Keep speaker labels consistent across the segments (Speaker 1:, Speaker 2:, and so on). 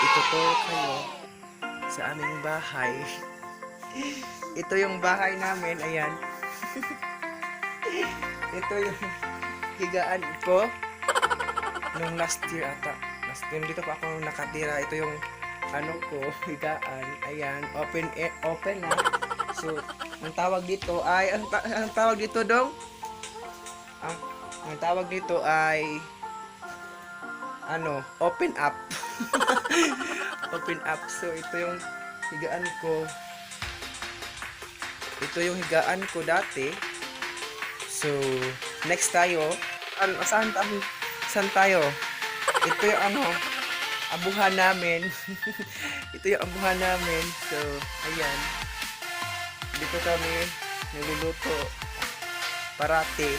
Speaker 1: Ituturo kayo sa aming bahay. Ito yung bahay namin, ayan. Ito yung higaan ko nung last year ata. Dito pa ako nakatira. Ito yung ano ko, higaan. Ayan, open na. So, ang tawag dito ay ang tawag dito dong? Ang tawag dito ay open up. Open up. So, ito yung higaan ko. Ito yung higaan ko dati. So, next tayo. Saan tayo? Ito yung abuhan namin. Ito yung abuhan namin. So, ayan. Dito kami niluluto parati.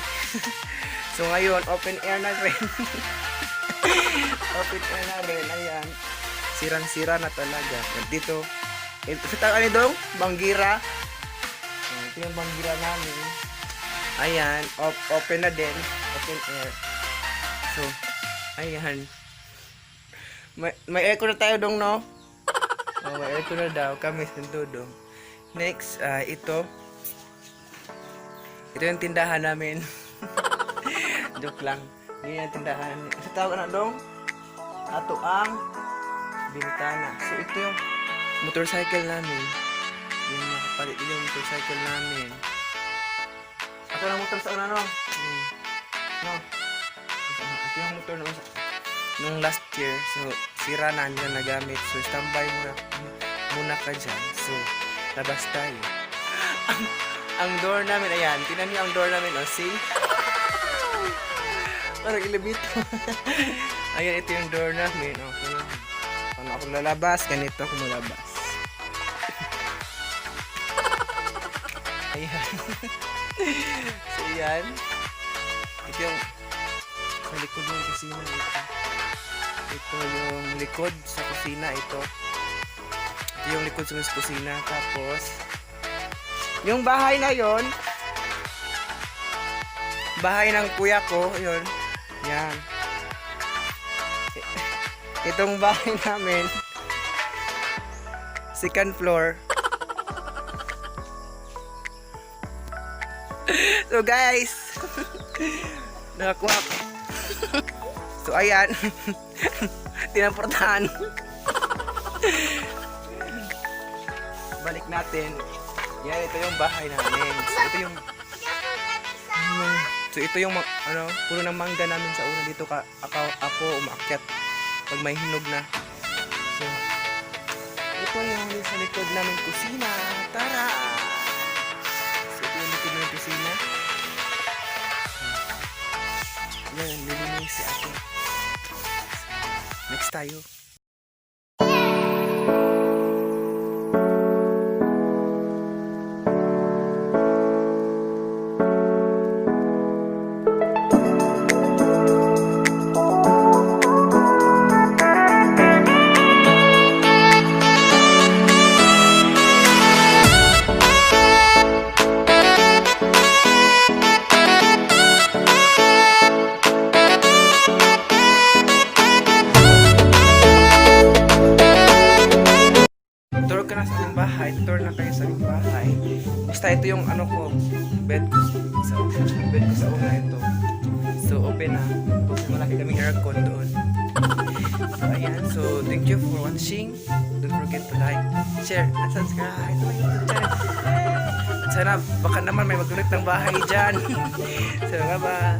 Speaker 1: So, ngayon, open air na rin. Open air na rin. Ayan. Sirang-sira na talaga. Dito. Sa taga ni dong, banggira. Ito yung banggira namin. Ayan. Open na din. Open air. So, ayan. May aircon na tayo dong, no? May aircon na daw. Kami dong. Next, ito. Ito yung tindahan namin. Joke lang. Yan yung tindahan. Sa tawag na dong, ato ang bintana. So, ito yung motorcycle namin. Yung nakapalit yung motorcycle namin. Ito yung motor sa una, no? No. Ito yung motor nung last year. So, sira na, hindi na nagamit. So, standby muna ka dyan. So, labas tayo. Ang door namin, ayan. Tingnan niyo ang door namin, o, see? Parang ilibito. Ayan, ito yung door namin. O, paano ako lalabas? Ganito ako malabas. Ayan. So, ayan. Ito yung sa likod ng kusina. Ito yung likod sa kusina. Ito yung likod sa kusina. Tapos, yung bahay na yon, bahay ng kuya ko, yun. Yan. Itong bahay namin, second floor. So guys, nakakuha ko. So ayan, tinamportahan. Balik natin. Yan, ito yung bahay namin. So ito yung puno ng mangga namin sa una. Dito ako umaakyat pag may hinog na. So ito yung sa likod namin kusina. Tara! So ito yung likod namin kusina. Yan, nilinis si ate. Next tayo. Tour na kayo sa bahay. Basta ito yung ko, bed ko sa una ito. So open na. Malaki kaming aircon doon. So ayan. So thank you for watching. Don't forget to like, share, and subscribe to my YouTube channel. At sana baka naman may mag-donate ng bahay dyan. So bye bye.